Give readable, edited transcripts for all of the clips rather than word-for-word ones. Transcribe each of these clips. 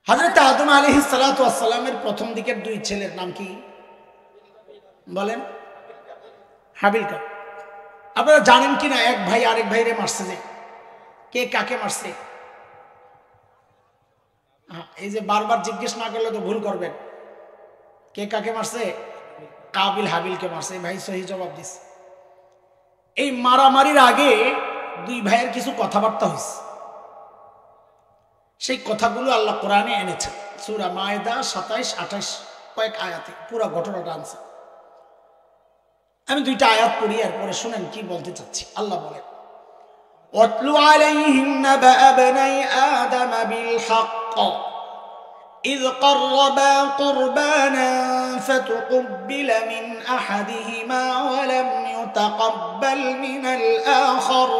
হযরত আদম আলাইহিস সালাতু ওয়াস সালামের প্রথম দিকের দুই ছেলের নাম কি বলেন? হাবিল কাবিল। আপনারা জানেন কিনা এক ভাই আরেক ভাইরে মারছে, যে কে কাকে মারছে? এই যে বারবার জিজ্ঞেস না করলে তো ভুল করবেন। কে কাকে মারছে? কাবিল হাবিলকে মারছে। ভাই সহি জবাব দিছে। এই মারামারির আগে দুই ভাইয়ের কিছু কথাবার্তা হয়েছে, সেই কথাগুলো আল্লাহ কোরআনে এনেছেন। সূরা মায়েদা 27-28 কয়েক আয়াতে পুরো ঘটনাটা আনছে। আমি দুইটা আয়াত পড়ি, এরপরে শুনেন কি বলতে চাচ্ছি। আল্লাহ বলেন, ওয়াতলু আলাইহিম নাবা বনাই আদম বিল হক إذ قربا قربانا فتقبل من أحدهما ولم يتقبل من الآخر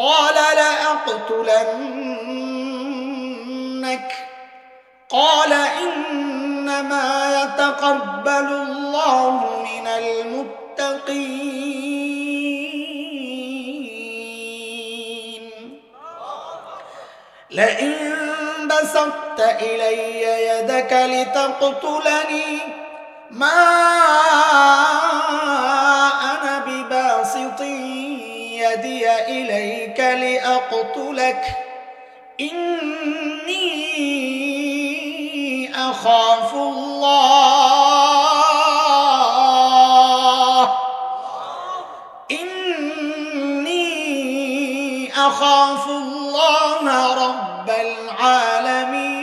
قال لأقتلنك قال إنما يتقبل الله من المتقين لئن بسطت إلي يدك لتقتلني ما أنا بباسط يدي إليك لأقتلك إني أخاف الله إني أخاف الله رب العالمين।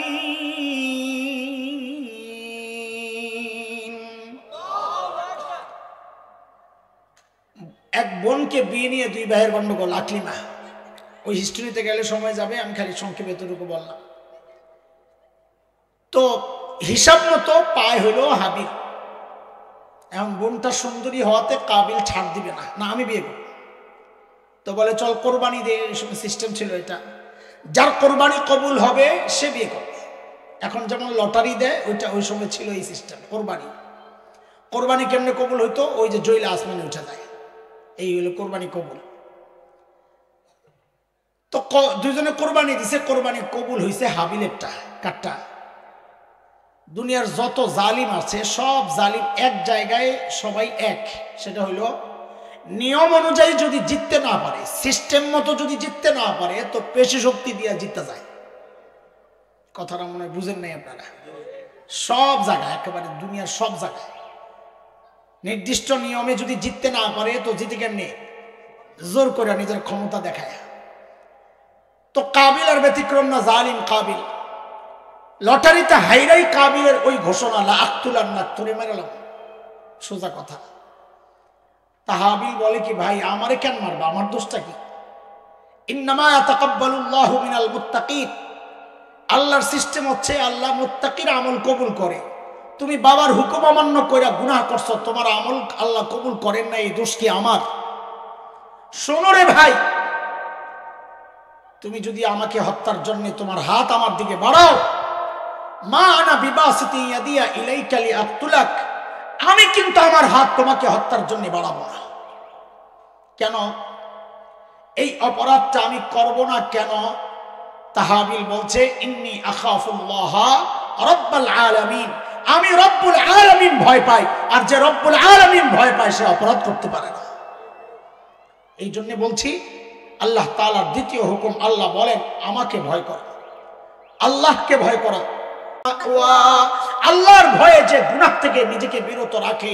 এক বোনকে বিয়ে নিয়ে দুই ভাইয়ের গন্ডগোল, আকলিমা। ওই হিস্ট্রিতে গেলে সময় যাবে, আমি খালি সংক্ষেপে এতটুকু বললাম। তো হিসাব মতো পায় হলো হাবিল। এখন বোনটা সুন্দরী হওয়াতে কাবিল ছাড় দিবে না, না আমি বিয়ে করব। তো বলে চল কোরবানি দে, এই সময় সিস্টেম ছিল এটা। যার কোরবানি কবুল হবে সে বিয়ে করবে। এখন যেমন লটারি দেয়, ওইটা ওই সময় ছিল এই সিস্টেম। কোরবানি কোরবানি কেমনে কবুল হইতো? ওই যে জইলা আসমানে উঠে যায়, এই হলো কোরবানি কবুল। তো দুইজনে কোরবানি দিছে, কোরবানি কবুল হয়েছে হাবিলেরটা। কাটটা দুনিয়ার যত জালিম আছে সব জালিম এক জায়গায়, সবাই এক। সেটা হইল নিয়ম অনুযায়ী যদি জিততে না পারে, সিস্টেম মতো যদি জিততে না পারে, তো পেশি শক্তি দিয়ে জিততে যায়। কথাটা মনে হয় বুঝেন নাই আপনারা। সব জায়গায়, একেবারে দুনিয়ার সব জায়গায় নির্দিষ্ট নিয়মে যদি জিততে না পারে, তো জিতে কেমনে? জোর করে নিজের ক্ষমতা দেখায়। তো কাবিল আর ব্যতিক্রম না, জালিম কাবিল। লটারিতে হাইরাই কাবিলের ওই ঘোষণা, লা আক্তুলান্নাক, তোরে মেরালাম, সোজা কথা। তা হাবিল বলে কি, ভাই আমারে কেন মারবা, আমার দোষটা কি? ইন্নামা ইয়াতাকাব্বালুল্লাহু মিনাল মুত্তাকিন, আল্লাহর সিস্টেম হচ্ছে আল্লাহ মুত্তাকির আমল কবুল করে। তুমি বাবার হুকুম অমান্য কইরা গুনাহ করছো, তোমার আমল আল্লাহ কবুল করেন না, এই দোষ কি আমার? শোনো রে ভাই, তুমি যদি আমাকে হত্যার জন্য তোমার হাত আমার দিকে বাড়াও, মা আনা বিবাসিতি ইয়াদিয়া ইলাইকা লিআকতুলাক, আমি কিন্তু আমার হাত তোমাকে হত্যার জন্য বাড়াবো না। কেন? এই অপরাধটা আমি করব না কেন? তাহাবিল বলছে, ইন্নী আখাফুল্লাহ রাব্বাল আলামিন, আমি রব্বুল আলামিন ভয় পাই, আর যে রব্বুল আলামিন ভয় পায় সে অপরাধ করতে পারে না। এই জন্য বলছি, আল্লাহ তাআলার দ্বিতীয় হুকুম, আল্লাহ বলেন আমাকে ভয় কর, আল্লাহকে ভয় করা। আল্লাহর ভয়ে যে গুনাহ থেকে নিজেকে বিরত রাখে,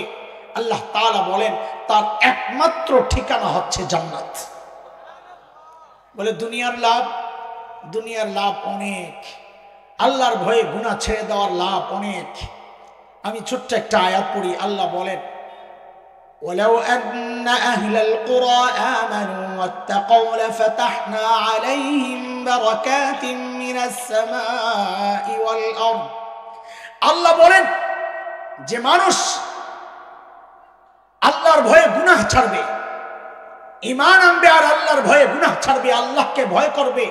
আল্লাহ তাআলা বলেন তার একমাত্র ঠিকানা হচ্ছে জান্নাত। বলে দুনিয়ার লাভ অনেক, আল্লাহর ভয়ে গুনাহ ছেড়ে দেওয়ার লাভ অনেক। আমি ছোট্ট একটা আয়াত পড়ি। আল্লাহ বলেন, ওয়ালাউ আন্না আহলাল কুরা আমানু ওয়াত্তাকাউ লাফাতাহনা আলাইহিম বারাকাতিন মিনাস সামাই ওয়াল আরদ। আল্লাহ বলেন, যে মানুষ আল্লাহর ভয়ে গুনাহ ছাড়বে, ঈমান আনবে আর আল্লাহর ভয়ে গুনাহ ছাড়বে, আল্লাহকে ভয় করবে।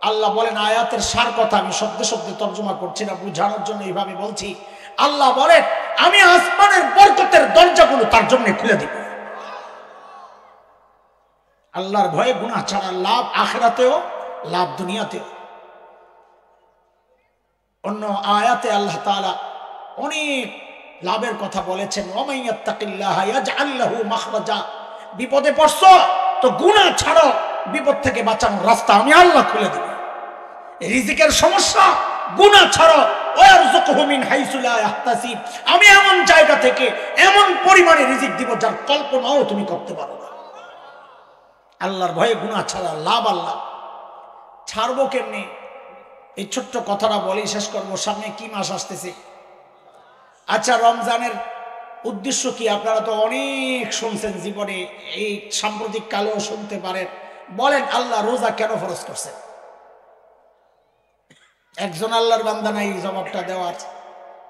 আল্লাহ বলেন, আয়াতের সার কথা আমি শব্দে শব্দে তর্জমা করছি না, বুঝানোর জন্য এইভাবে বলছি। আল্লাহ বলেন, আমি আসমানের বরকতের দরজাগুলো তার জন্য খুলে দিব। আল্লাহর ভয়ে গুনাহ ছাড়ার লাভ আখিরাতেও, লাভ দুনিয়াতেও। অন্য আয়াতে আল্লাহ তাআলা অনেক লাভের কথা বলেছেন, ওয়া ইয়াত্তাকিল্লাহ ইয়াজআল লাহু মাখরাজা। বিপদে পড়ছো তো গুনাহ ছাড়ো, বিপদ থেকে বাঁচানোর রাস্তা আমি আল্লাহ খুলে দেব। রিজিকের সমস্যা, গুনাহ ছাড়ো, ওয়ারযুকহু মিন হাইসু লা ইয়াহতাসিব, আমি এমন জায়গা থেকে এমন পরিমাণে রিজিক দিব যার কল্পনাও তুমি করতে পারো না। আল্লাহর ভয়ে গুনাহ ছাড়া লাভ আল্লাহ। ছাড়বো কেমনি? এই ছোট্ট কথাটা বলি শেষ করবো। সামনে কি মাস আসতেছে? আচ্ছা, রমজানের উদ্দেশ্য কি আপনারা তো অনেক শুনছেন জীবনে, এই সাম্প্রতিক কালেও শুনতে পারেন। বলেন আল্লাহ রোজা কেন ফরজ করছেন? একজন আল্লাহর বান্দা নাই জবাবটা দেওয়ার।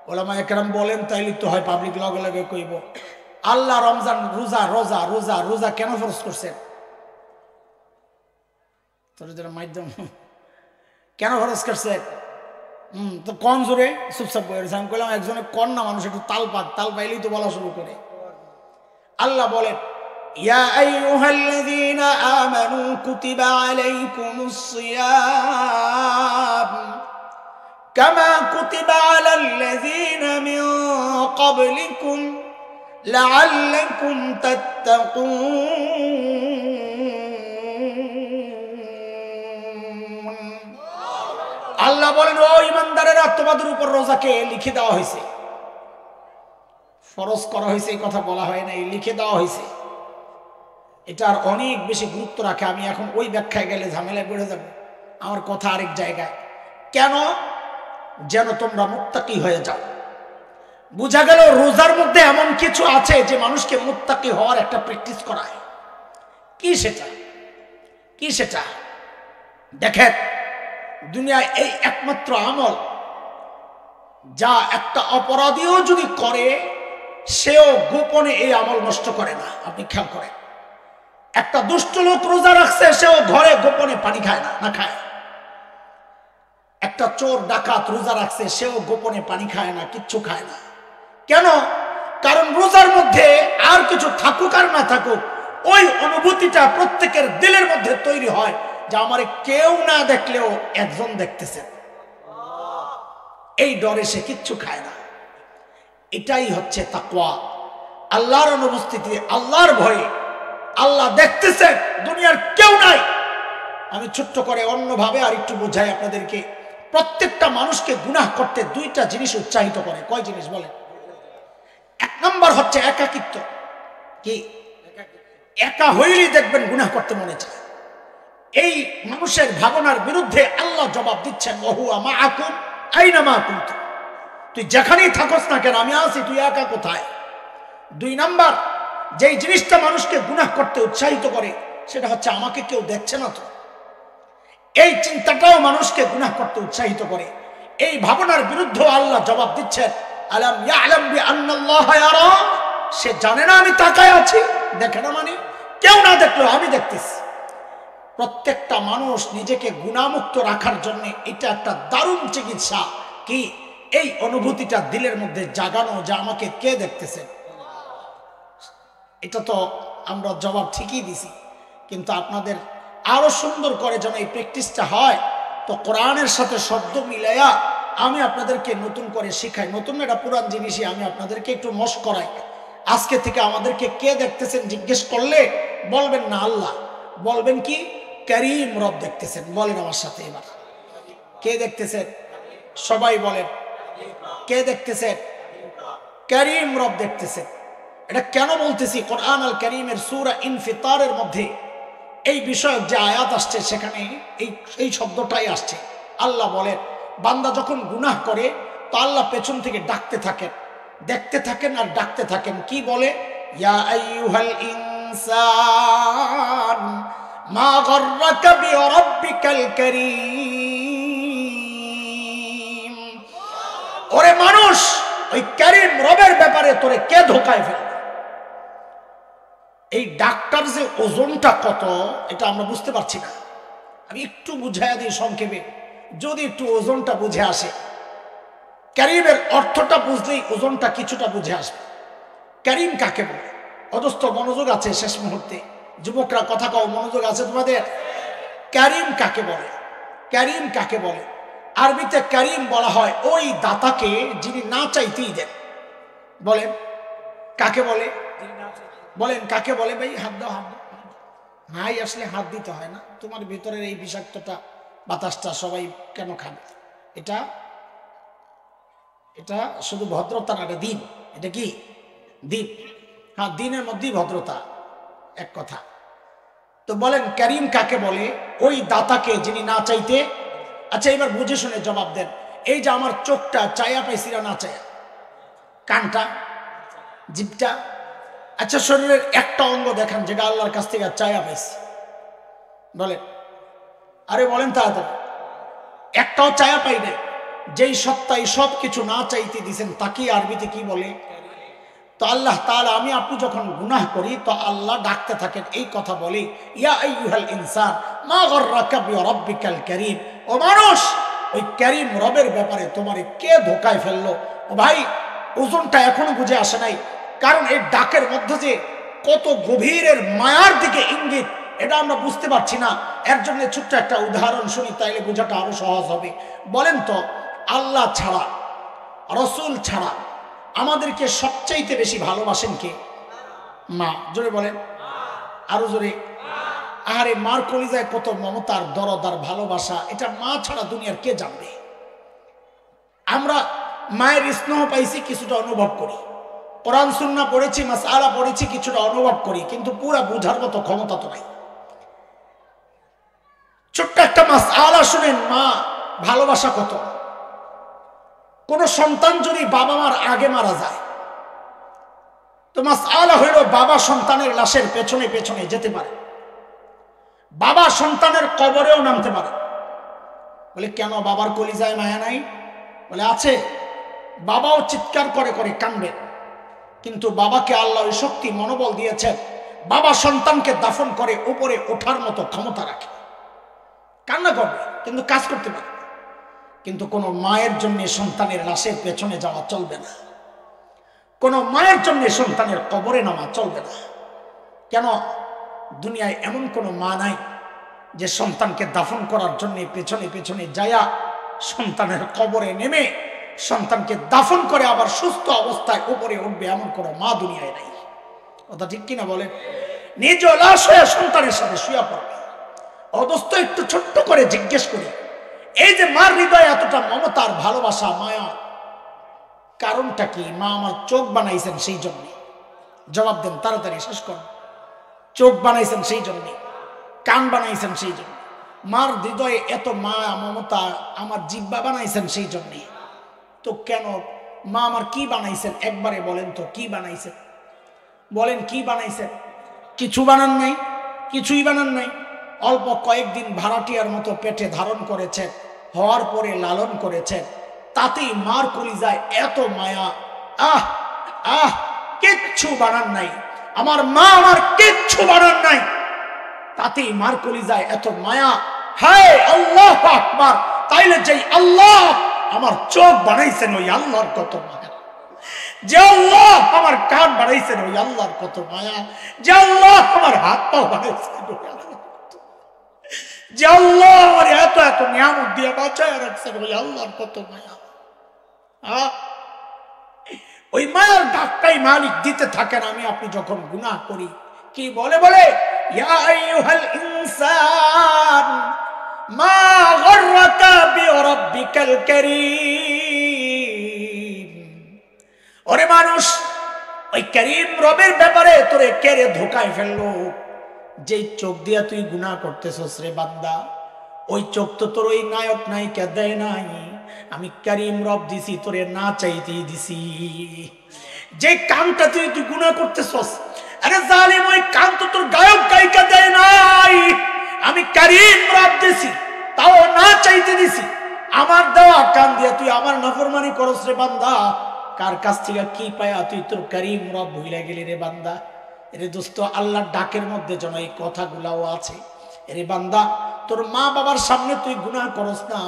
ওলামা একরাম বলেন তাইলে তো হয় পাবলিক লগে লগে কইব আল্লাহ রমজান রোজা রোজা রোজা রোজা কেন ফরজ করছেন? তোর মাধ্যম কেন খরচ করছে? তো কন জোরে চুপচাপ বলেছে। আমি বললাম একজনে কন না, মানুষ একটু তাল পাক, তাল পাইলেই তো বলা শুরু করে। আল্লাহ বলেন, ইয়া আইয়ুহাল্লাযীনা আমানু কুতিবা আলাইকুমুস সিয়াম কামা কুতিবা আলাল্লাযীনা মিন ক্বাবলিকুম লাআল্লাকুম তাত্তাকুন। আল্লাহ বলেন, ও ইমানদারেরা, তোমাদের উপর রোজাকে লিখে দেওয়া হয়েছে। ফরজ করা হয়েছে এই কথা বলা হয় না, লিখে দেওয়া হয়েছে। এটার অনেক বেশি গুরুত্ব রাখে। আমি এখন ওই ব্যাখ্যায় গেলে ঝামেলায় পড়ে যাব। আমার কথা আরেক জায়গায়। কেন? যেন তোমরা মুত্তাকি হয়ে যাও। বোঝা গেল রোজার মধ্যে এমন কিছু আছে যে মানুষকে মুত্তাকি হওয়ার একটা প্র্যাকটিস করায়। কি সেটা? কি সেটা? দেখেন, দুনিয়ায় এই একমাত্র আমল যা একটা অপরাধীও যদি করে সেও গোপনে এই আমল নষ্ট করে না। আপনি খেয়াল করেন, একটা দুষ্ট লোক রোজা রাখছে, সেও ঘরে গোপনে পানি খায় না, না খায়। একটা চোর ডাকাত রোজা রাখছে, সেও গোপনে পানি খায় না, কিচ্ছু খায় না। কেন? কারণ রোজার মধ্যে আর কিছু থাকুক আর না থাকুক, ওই অনুভূতিটা প্রত্যেকের দিলের মধ্যে তৈরি হয় যে আমারে কেউ না দেখলেও একজন দেখতেছে। এই ডরে সে কিচ্ছু খায় না। এটাই হচ্ছে তাকওয়া। আল্লাহর অনুপস্থিতি, আল্লাহর ভয়ে, আল্লাহ দেখতেছে, দুনিয়ার কেউ নাই। আমি ছোট্ট করে অন্যভাবে আর একটু বোঝাই আপনাদেরকে। প্রত্যেকটা মানুষকে গুনাহ করতে দুইটা জিনিস উৎসাহিত করে। কয় জিনিস বলেন? এক নম্বর হচ্ছে একাকিত্ব। কি? একা হইলেই দেখবেন গুনাহ করতে মনে চায়। এই মানুষের ভাবনার বিরুদ্ধে আল্লাহ জবাব দিচ্ছেন, ওহুয়া মাআকুম আইনামা কুনতুম। তুই যেখানেই থাকস না কেন, আমি আছি, তুই একা কোথায়? দুই নাম্বার যেই জিনিসটা মানুষকে গুনাহ করতে উৎসাহিত করে সেটা হচ্ছে আমাকে কেউ দেখছে না তো। এই চিন্তাটাও মানুষকে গুনাহ করতে উৎসাহিত করে। এই ভাবনার বিরুদ্ধে আল্লাহ জবাব দিচ্ছেন, আলাম ইয়ালাম বিআন্নাল্লাহা ইয়ারা। সে জানে না আমি তাকায় আছি? দেখে না মানে? কেউ না দেখলেও আমি দেখতেছি। প্রত্যেকটা মানুষ নিজেকে গুনাহমুক্ত রাখার জন্য এটা একটা দারুণ চিকিৎসা। কি? এই অনুভূতিটা দিলের মধ্যে জাগানো যে আমাকে কে দেখতেছে। এটা তো আমরা জবাব ঠিকই দিছি, কিন্তু আপনাদের আরো সুন্দর করে যেন এই প্র্যাকটিসটা হয়, তো কোরআনের সাথে শব্দ মিলাইয়া আমি আপনাদেরকে নতুন করে শিখাই। নতুন এটা পুরান জিনিসই আমি আপনাদেরকে একটু মশ করাই। আজকে থেকে আমাদেরকে কে দেখতেছেন জিজ্ঞেস করলে বলবেন না আল্লাহ, বলবেন কি? করিম রব দেখতেছেন। বলেন আমার সাথে এবার, কে দেখতেছেন? সবাই বলেন, কে দেখতেছেন? করিম রব দেখতেছেন। এটা কেন বলতেছি? কোরআন আল কারীমের সূরা ইনফিতারের মধ্যে এই বিষয়ক যে আয়াত আসছে সেখানে এই শব্দটাই আসছে। আল্লাহ বলেন, বান্দা যখন গুনাহ করে তো আল্লাহ পেছন থেকে ডাকতে থাকেন, দেখতে থাকেন আর ডাকতে থাকেন। কি বলে? ইয়া আইয়ুহাল ইনসান মা গররাকা বিরাব্বিকাল কারীম। ওরে মানুষ, ওই কারীম রবের ব্যাপারে তোরে কে ধোঁকায় ফেলে? এই ডাক্তার যে ওজনটা কত এটা আমরা বুঝতে পারছি না। আমি একটু বুঝাইয়া দিই সংক্ষেপে, যদি একটু ওজনটা বুঝে আসে। কারীমের অর্থটা বুঝলেই ওজনটা কিছুটা বুঝে আসবে। কারীম কাকে বলে? অদস্ত মনোযোগ আছে শেষ মুহূর্তে, যুবকরা কথা কও, মনোযোগ আছে তোমাদের? কারীম কাকে বলে? কারীম কাকে বলে? আরবিতে কারিম বলা হয় ওই দাতাকে যিনি না চাইতেই দেন। বলেন কাকে বলে? বলেন কাকে বলে? ভাই হাত দাও, হাত দাও। হাই আসলে হাত দিতে হয় না। তোমার ভিতরের এই বিষাক্তটা বাতাসটা সবাই কেন খাবে? এটা এটা শুধু ভদ্রতা না, এটা দিন। এটা কি দিন? হ্যাঁ, দিনের মধ্যেই ভদ্রতা, এক কথা। তো বলেন কারিম কাকে বলে? ওই দাতাকে যিনি না চাইতে। আচ্ছা এবার বুঝে শুনে জবাব দেন। এই যে আমার চোখটা চায়া পাইছিরা না চায়া, কানটা, জিভটা, আচ্ছা শরীরের একটা অঙ্গ দেখান যেটা আল্লাহর কাছ থেকে চায়া পাইছি, বলেন। আরে বলেন তাড়াতাড়ি। একটাও চায়া পাই না। যেই সত্তাই সব কিছু না চাইতে দিছেন তাকে আরবিতে কি বলে? তো আল্লাহ তাআলা, আমি আপনি যখন গুনাহ করি তো আল্লাহ ডাকতে থাকেন, এই কথা বলে, ইয়া আইয়ুহাল ইনসান মা গররাকা বিরাব্বিকাল কারীম। ও মানুষ, ওই কারীম রবের ব্যাপারে তোমারে কে ধোকায় ফেললো? ও ভাই, ওজনটা এখনো বুঝে আসে নাই, কারণ এই ডাকের মধ্যে যে কত গভীরের মায়ার দিকে ইঙ্গিত এটা আমরা বুঝতে পারছি না। এর জন্য ছোট্ট একটা উদাহরণ শুনি, তাইলে বোঝাটা আরো সহজ হবে। বলেন তো, আল্লাহ ছাড়া, রসুল ছাড়া আমাদেরকে সবচাইতে বেশি ভালোবাসেন কে? মা। জোরে বলেন, আরো জোরে। আরে মার কলিজায় কত মমতার দরদ আর ভালোবাসা, এটা মা ছাড়া দুনিয়ার কে জানবে? আমরা মায়ের স্নেহ পাইছি, কিছুটা অনুভব করি, কোরআন সুন্নাহ পড়েছি, মাসআলা পড়েছি, কিছুটা অনুভব করি, কিন্তু পুরা বুঝার মতো ক্ষমতা তো নাই। ছোট্ট একটা মাসআলা শুনেন, মা ভালোবাসা কত। কোন সন্তান যদি বাবা মার আগে মারা যায় তো মাসআলা হইল বাবা সন্তানের লাশের পেছনে পেছনে যেতে পারে, বাবা সন্তানের কবরেও নামতে পারে। বলে কেন, বাবার কলিজায় মায়া নাই? বলে আছে। বাবাও চিৎকার করে করে কাঁদবে, কিন্তু বাবাকে আল্লাহ ওই শক্তি মনোবল দিয়েছেন, বাবা সন্তানকে দাফন করে উপরে ওঠার মতো ক্ষমতা রাখে। কান্না করবে কিন্তু কাজ করতে পারে। কিন্তু কোনো মায়ের জন্য সন্তানের লাশের পেছনে যাওয়া চলবে না, কোনো মায়ের জন্য সন্তানের কবরে নামা চলবে না। কেন? দুনিয়ায় এমন কোনো মা নাই যে সন্তানকে দাফন করার জন্য পেছনে পেছনে যায়া সন্তানের কবরে নেমে সন্তানকে দাফন করে আবার সুস্থ অবস্থায় উপরে উঠবে, এমন কোনো মা দুনিয়ায় নাই। কথা ঠিক কিনা বলেন? নিজ লাশ হয়ে সন্তানের সাথে শুয়ে পড়বে। অদস্ত একটু ছোট্ট করে জিজ্ঞেস করি, এই যে মার হৃদয়ে এতটা মমতার ভালোবাসা মায়া, কারণটা কি? মা আমার চোখ বানাইছেন সেই জন্যে। জবাব দেন তাড়াতাড়ি, শেষ করুন। চোখ বানাইছেন সেই জন্যে, কান বানাইছেন সেই জন্য। মার হৃদয়ে এত মায়া মমতা আমার জিহ্বা বানাইছেন সেই জন্যে। তো কেন মা আমার কি বানাইছেন? একবারে বলেন তো কি বানাইছেন? বলেন কি বানাইছেন? কিছু বানান নাই, কিছুই বানান নাই। অল্প কয়েকদিন ভাড়াটিয়ার মতো পেটে ধারণ করেছেন, হওয়ার পরে লালন করেছেন, তাতেই মার কলিজায় এত মায়া। আহ আহ, কিচ্ছু বানান নাই। আমার মা আমার কিচ্ছু বানান নাই, তাতেই মার কলিজায় এত মায়া। হায় আল্লাহু আকবার! তাইলে যেই আল্লাহ আমার চোখ বানাইছেন ওই আল্লাহর কত মায়া, যে আল্লাহ আমার কান বানাইছেন ওই আল্লাহর কত মায়া, যে আল্লাহ আমার হাত পা বানাইছেন ওই আল্লাহ, যে আল্লাহ আমার এত এত নিয়ামত দিয়ে বাঁচায় রাখছেন ওই আল্লাহর কত মায়া। ওই মায়ার ডাকটাই মালিক দিতে থাকেন আমি আপনি যখন গুনাহ করি। কি বলে? বলে ইয়া আইয়ুহাল ইনসান মা গররাকা বিরাব্বিকাল কারীম। ওরে মানুষ, ওই কারীম রবের ব্যাপারে তোরে কেড়ে ধোকায় ফেললো। যেই চোখ দিয়া তুই গুনাহ করতেছস রে বান্দা, ওই চোখ তো তোর ওই নায়ক নায়িকা দেয় নাই, আমি কারীম রব দিছি, তোরে না চাইতেই দিছি। যে কানটা তুই গুনাহ করতেছস, আরে জালিম, ওই কান তো তোর গায়ক গায়িকা দেয় নাই, আমি কারীম রব দিছি, তাও না চাইতে দিছি। আমার দেওয়া কান দিয়া তুই আমার নাফরমানি করস রে বান্দা। কার কাছ থেকে কি পায়া তুই তোর কারীম রব ভুলে গেলি রে বান্দা? এরে দোস্ত, আল্লাহর ডাকের মধ্যে যেন এই কথাগুলাও আছে। এরে বান্দা, তোর মা বাবার সামনে তুই গুনাহ করস না,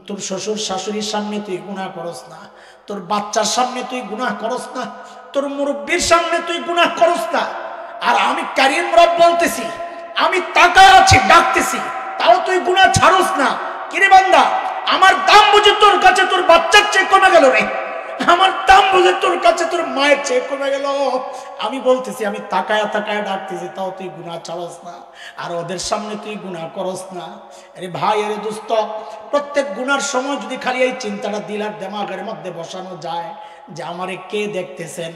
তোর শ্বশুর শাশুড়ির সামনে তুই গুনাহ করস না, তোর বাচ্চার সামনে তুই গুনাহ করস না, তোর মুরব্বির সামনে তুই গুনাহ করস না। আর আমি কারীম রব বলতেছি, আমি তাকায় আছি, ডাকতেছি, তাও তুই গুনাহ ছাড়স না। কিরে বান্দা, আমার দাম বুঝে তোর কাছে তোর বাচ্চার চেয়ে কমে গেল রে, আমার দাম বুঝে তোর কাছে তোর মায়ের চেয়ে কমে গেল। আমি বলতেছি, আমি তাকায়া তাকায়া ডাকতেছি, তাও তুই গুনাহ ছাড়স না, আর ওদের সামনে তুই গুনাহ করস না। আরে ভাই, আরে দোস্ত, প্রত্যেক গুনার সময় যদি খালি এই চিন্তাটা দিল আর দিমাগের মধ্যে বসানো যায় যে আমারে কে দেখতেছেন,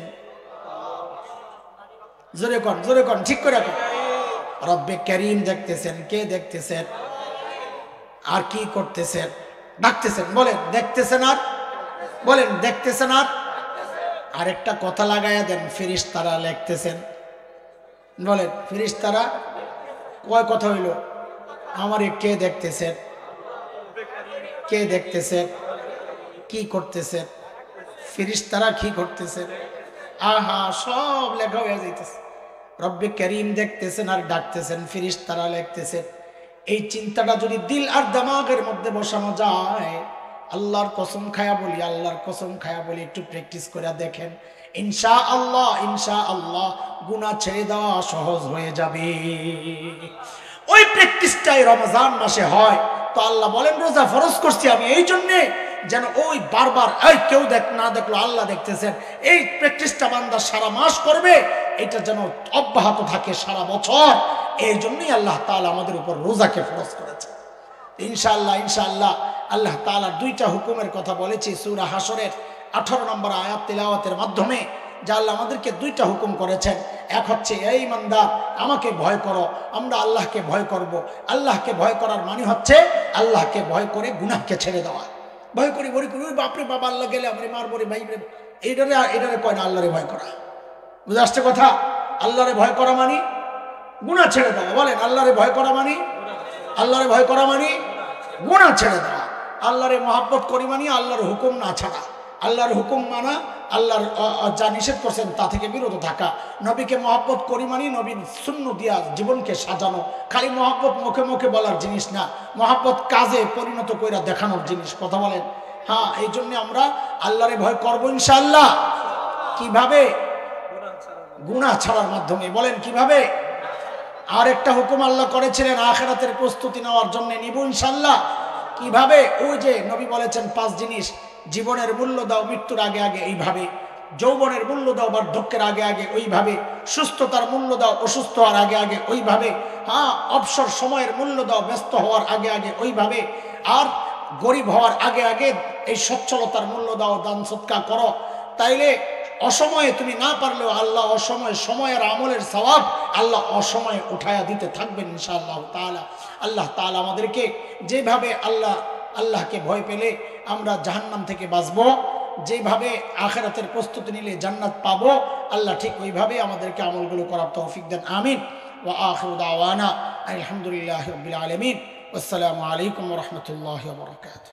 জোরে কন ঠিক করে রাখো, রব্বে কারীম দেখতেছেন। কে দেখতেছেন আর কি করতেছেন? ডাকতেছেন, বলেন দেখতেছেন, আর বলেন দেখতেছেন, আর একটা কথা লাগাইয়া দেন, ফেরেশতারা লিখতেছেন। বলেন ফেরেশতারা কয় কথা হইল? আমারে কে দেখতেছেন, কে দেখতেছেন, কি করতেছেন, ফেরেশতারা কি করতেছেন, আহা সব লেখা হয়ে যাইতেছে। রব্বে কারীম দেখতেছেন আর ডাকতেছেন, ফেরেশতারা লিখতেছেন। এই চিন্তাটা যদি দিল আর দিমাগের মধ্যে বসানো যায়, আল্লাহর কসম খায়া বলি, আল্লাহর কসম খায়া বলি, একটু প্র্যাকটিস করে দেখেন, ইনশাআল্লাহ ইনশাআল্লাহ গুনাহ ছেড়ে দেওয়া সহজ হয়ে যাবে। ওই প্র্যাকটিসটাই রমজান মাসে হয়। তো আল্লাহ বলেন, রোজা ফরজ করছি আমি এই জন্যে যেন ওই বারবার এই কেউ না দেখলো আল্লাহ দেখতেছেন, এই প্র্যাকটিসটা বান্দা সারা মাস করবে, এটা যেন অব্যাহত থাকে সারা বছর। এই জন্যই আল্লাহ তাআলা আমাদের উপর রোজাকে ফরজ করেছে। ইনশাআল্লাহ ইনশাআল্লাহ আল্লাহ তাআলা দুইটা হুকুমের কথা বলেছি সূরা হাশরের 18 নম্বর আয়াত তিলাওয়াতের মাধ্যমে, যা আল্লাহ আমাদেরকে দুইটা হুকুম করেছেন। এক হচ্ছে, এই ইমানদার আমাকে ভয় করো। আমরা আল্লাহকে ভয় করব। আল্লাহকে ভয় করার মানে হচ্ছে আল্লাহকে ভয় করে গুনাহকে ছেড়ে দেওয়া। ভয় করি ওই বাপরে বাবা, আল্লাহ গেলে আমরা মারবো রে ভাই, এইটারে কয় না আল্লাহরে ভয় করা। বুঝে আসছে কথা? আল্লাহরে ভয় করা মানে গুনাহ ছেড়ে দেওয়া। বলেন আল্লাহরে ভয় করা মানে, আল্লাহরে ভয় করা মানে গুনাহ ছেড়ে দেওয়া। আল্লাহরে মহব্বত করি মানে আল্লাহর হুকুম না ছাড়া, আল্লাহর হুকুম মানা, আল্লাহর যা নিষেধ করছেন তা থেকে বিরত থাকা। নবীকে মহব্বত করি মানে নবীর সুন্নাহ দিয়া জীবনকে সাজানো। খালি মহব্বত মুখে মুখে বলার জিনিস না, মহব্বত কাজে পরিণত কইরা দেখানোর জিনিস। কথা বলেন? হ্যাঁ, এই জন্য আমরা আল্লাহরে ভয় করবো ইনশাআল্লাহ। কিভাবে? গুনাহ ছাড়ার মাধ্যমে। বলেন কিভাবে? আর একটা হুকুম আল্লাহ করেছিলেন আখিরাতের প্রস্তুতি নেওয়ার জন্য, নিব ইনশাআল্লাহ। কিভাবে? ওই যে নবী বলেছেন 5 জিনিস, জীবনের মূল্য দাও মৃত্যুর আগে আগে এইভাবে, যৌবনের মূল্য দাও বার্ধক্যের আগে আগে ওইভাবে, সুস্থতার মূল্য দাও অসুস্থ হওয়ার আগে আগে ওইভাবে, হ্যাঁ অবসর সময়ের মূল্য দাও ব্যস্ত হওয়ার আগে আগে ওইভাবে, আর গরিব হওয়ার আগে আগে এই সচ্ছলতার মূল্য দাও, দান সদকা করো। তাইলে অসময়ে তুমি না পারলেও আল্লাহ অসময়ে সময়ের আমলের সওয়াব আল্লাহ অসময়ে উঠায়া দিতে থাকবেন ইনশাআল্লাহ তাআলা। আল্লাহ তাআলা আমাদেরকে যেভাবে আল্লাহকে ভয় পেলে আমরা জাহান্নাম থেকে বাঁচবো, যেভাবে আখিরাতের প্রস্তুতি নিলে জান্নাত পাবো, আল্লাহ ঠিক ওইভাবে আমাদেরকে আমলগুলো করার তৌফিক দেন। আমিন। ওয়া আখিরু দাওয়ানা আলহামদুলিল্লাহি রাব্বিল আলামিন। আসসালামু আলাইকুম ওয়া রাহমাতুল্লাহি ওয়া বারাকাতুহু।